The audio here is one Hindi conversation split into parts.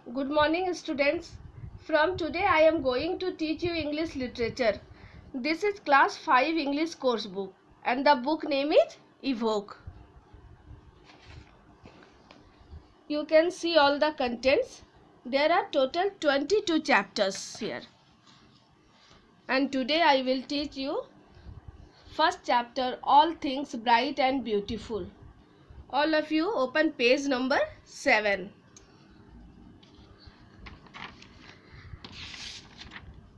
Good morning, students. From today I am going to teach you English literature. This is class 5 English course book and the book name is Evoke. You can see all the contents. There are total 22 chapters here. And today I will teach you first chapter, All Things Bright and Beautiful. All of you open page number 7.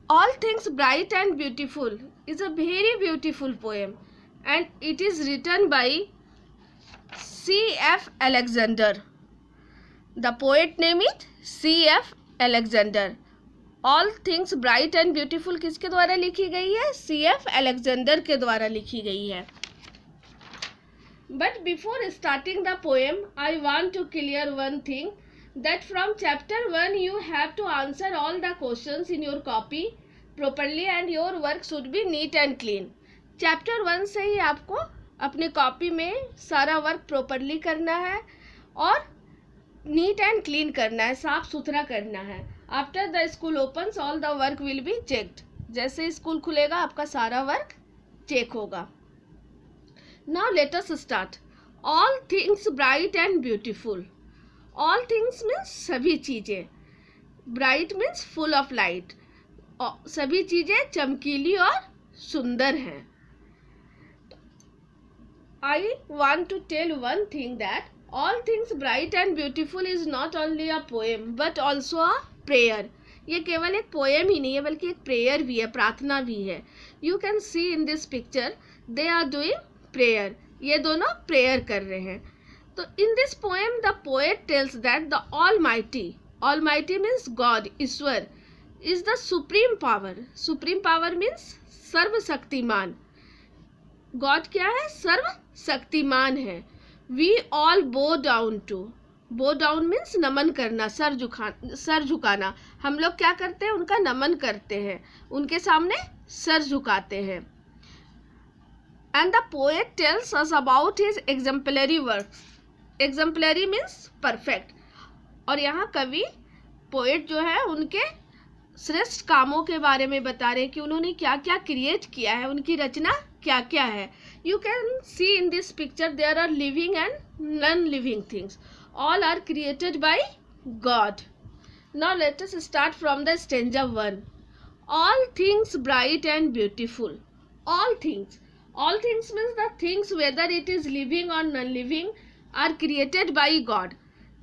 All Things Bright and Beautiful is a very beautiful poem and it is written by C.F. Alexander. The poet name is C.F. Alexander. All Things Bright and Beautiful किसके द्वारा लिखी गई है? C.F. Alexander के द्वारा लिखी गई है. But before starting the poem, I want to clear one thing. That from chapter 1 you have to answer all the questions in your copy properly and your work should be neat and clean. Chapter 1 से ही आपको अपने कॉपी में सारा वर्क प्रॉपरली करना है और नीट एंड क्लीन करना है, साफ सुथरा करना है. After the school opens all the work will be checked. जैसे स्कूल खुलेगा आपका सारा वर्क चेक होगा. Now let us start. All things bright and beautiful. All things means सभी चीज़ें. Bright means full of light. सभी चीज़ें चमकीली और सुंदर हैं. I want to tell one thing that all things bright and beautiful is not only a poem but also a prayer. ये केवल एक पोएम ही नहीं है बल्कि एक प्रेयर भी है, प्रार्थना भी है. You can see in this picture they are doing prayer. ये दोनों प्रेयर कर रहे हैं. तो in this poem the poet tells that the almighty means God, ईश्वर, is the supreme power. Supreme power means सर्वशक्तिमान. गॉड क्या है? सर्वशक्तिमान है. We all bow down to. Bow down means नमन करना, सर झुकाना. हम लोग क्या करते हैं? उनका नमन करते हैं, उनके सामने सर झुकाते हैं. And the poet tells us about his exemplary work. Exemplary means perfect. और यहाँ कवि पोएट जो है उनके श्रेष्ठ कामों के बारे में बता रहे हैं कि उन्होंने क्या क्या क्रिएट किया है, उनकी रचना क्या क्या है. You can see in this picture there are living and non living things. All are created by God. Now let us start from the stanza 1. All things bright and beautiful. All things means the things whether it is living or non living are created by God.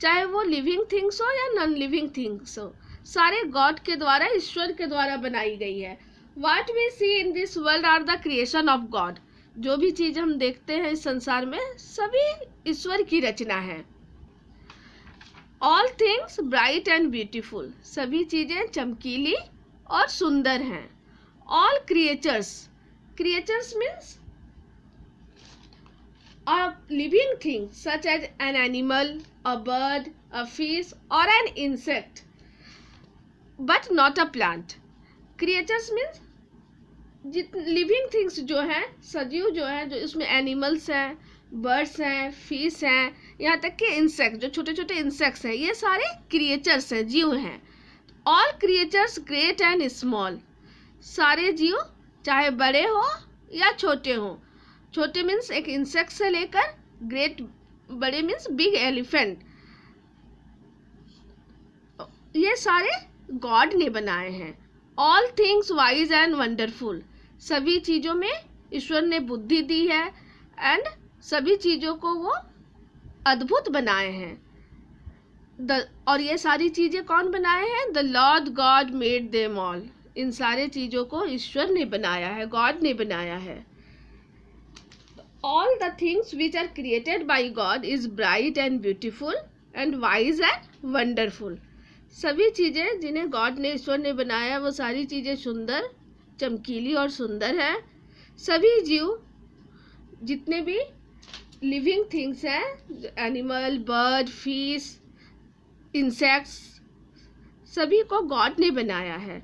चाहे वो लिविंग थिंग्स हो या नॉन लिविंग थिंग्स हो, सारे गॉड के द्वारा, ईश्वर के द्वारा बनाई गई है. What we see in this world are the creation of God. जो भी चीज़ हम देखते हैं इस संसार में सभी ईश्वर की रचना है. All things bright and beautiful. सभी चीज़ें चमकीली और सुंदर हैं. All creatures means a living thing such as an animal, a bird, a fish or an insect, but not a plant. Creatures means living things जो हैं, सजीव जो हैं, जो इसमें एनिमल्स हैं, बर्ड्स हैं, फिश हैं, यहाँ तक कि इंसेक्ट, जो छोटे छोटे इंसेक्ट्स हैं, ये सारे क्रिएचर्स हैं, जीव हैं. All creatures great and small. सारे जीव चाहे बड़े हो या छोटे हों. छोटे मीन्स एक इंसेक्ट से लेकर ग्रेट, बड़े मीन्स बिग एलिफेंट. ये सारे गॉड ने बनाए हैं. All things wise and wonderful. सभी चीज़ों में ईश्वर ने बुद्धि दी है एंड सभी चीज़ों को वो अद्भुत बनाए हैं. और ये सारी चीज़ें कौन बनाए हैं? The Lord God made them all. इन सारे चीज़ों को ईश्वर ने बनाया है, गॉड ने बनाया है. All the things which are created by God is bright and beautiful and wise and wonderful. सभी चीज़ें जिन्हें गॉड ने, ईश्वर ने बनाया, वो सारी चीज़ें सुंदर, चमकीली और सुंदर हैं. सभी जीव, जितने भी लिविंग थिंग्स हैं, एनिमल, बर्ड, फिश, इंसेक्ट्स, सभी को गॉड ने बनाया है.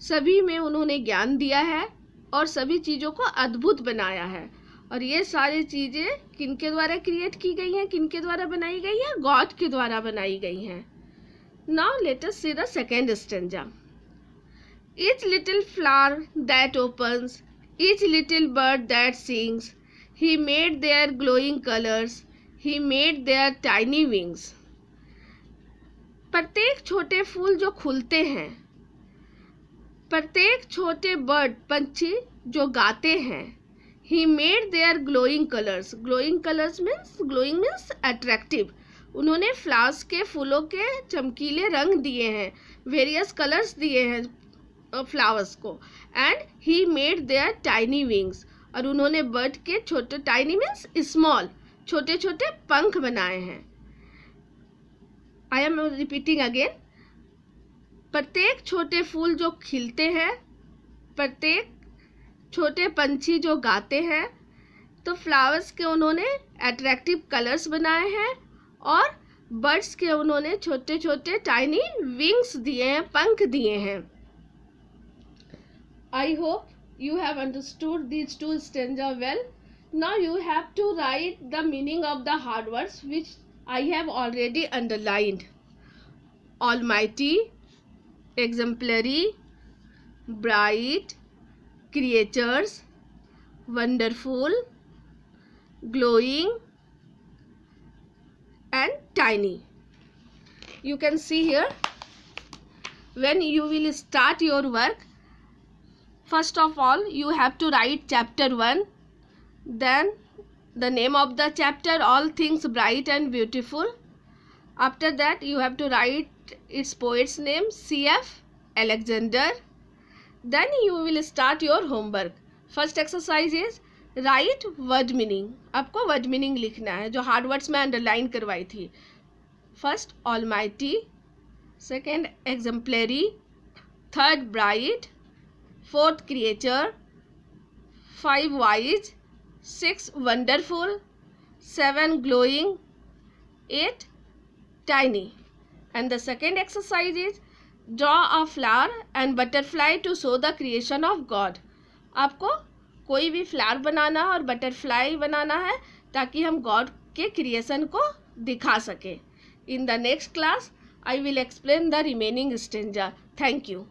सभी में उन्होंने ज्ञान दिया है और सभी चीज़ों को अद्भुत बनाया है. और ये सारी चीज़ें किनके द्वारा क्रिएट की गई हैं, किनके द्वारा बनाई गई हैं? गॉड के द्वारा बनाई गई हैं. Now let us see the second stanza. Each little flower that opens, each little bird that sings, he made their glowing colors, he made their tiny wings. प्रत्येक छोटे फूल जो खुलते हैं, प्रत्येक छोटे बर्ड पंछी जो गाते हैं, he made their glowing colors. Glowing colors means attractive. उन्होंने फ्लावर्स के फूलों के चमकीले रंग दिए हैं, वेरियस कलर्स दिए हैं फ्लावर्स को. And he made their tiny wings, और उन्होंने बर्ड के छोटे, टाइनी मीन्स स्मॉल, छोटे छोटे पंख बनाए हैं. I am repeating again. प्रत्येक छोटे फूल जो खिलते हैं, प्रत्येक छोटे पंछी जो गाते हैं, तो फ्लावर्स के उन्होंने अट्रैक्टिव कलर्स बनाए हैं और बर्ड्स के उन्होंने छोटे छोटे टाइनी विंग्स दिए हैं, पंख दिए हैं. I hope you have understood these two stanzas well. Now you have to write the meaning of the hard words which I have already underlined. Almighty, exemplary, bright, creatures, wonderful, glowing and tiny. You can see here, when you will start your work, first of all you have to write chapter 1, then the name of the chapter, all things bright and beautiful. After that you have to write its poet's name, C.F. Alexander. Then you will start your homework. First exercise is write word meaning. आपको word meaning लिखना है, जो hard words में underline करवाई थी. First almighty, second exemplary, third bright, fourth creature, 5 wise, 6 wonderful, 7 glowing, 8 tiny. And the second exercise is draw a flower and butterfly to show the creation of God. आपको कोई भी फ्लावर बनाना और बटरफ्लाई बनाना है ताकि हम गॉड के क्रिएशन को दिखा सके. In the next class I will explain the remaining stanza. Thank you.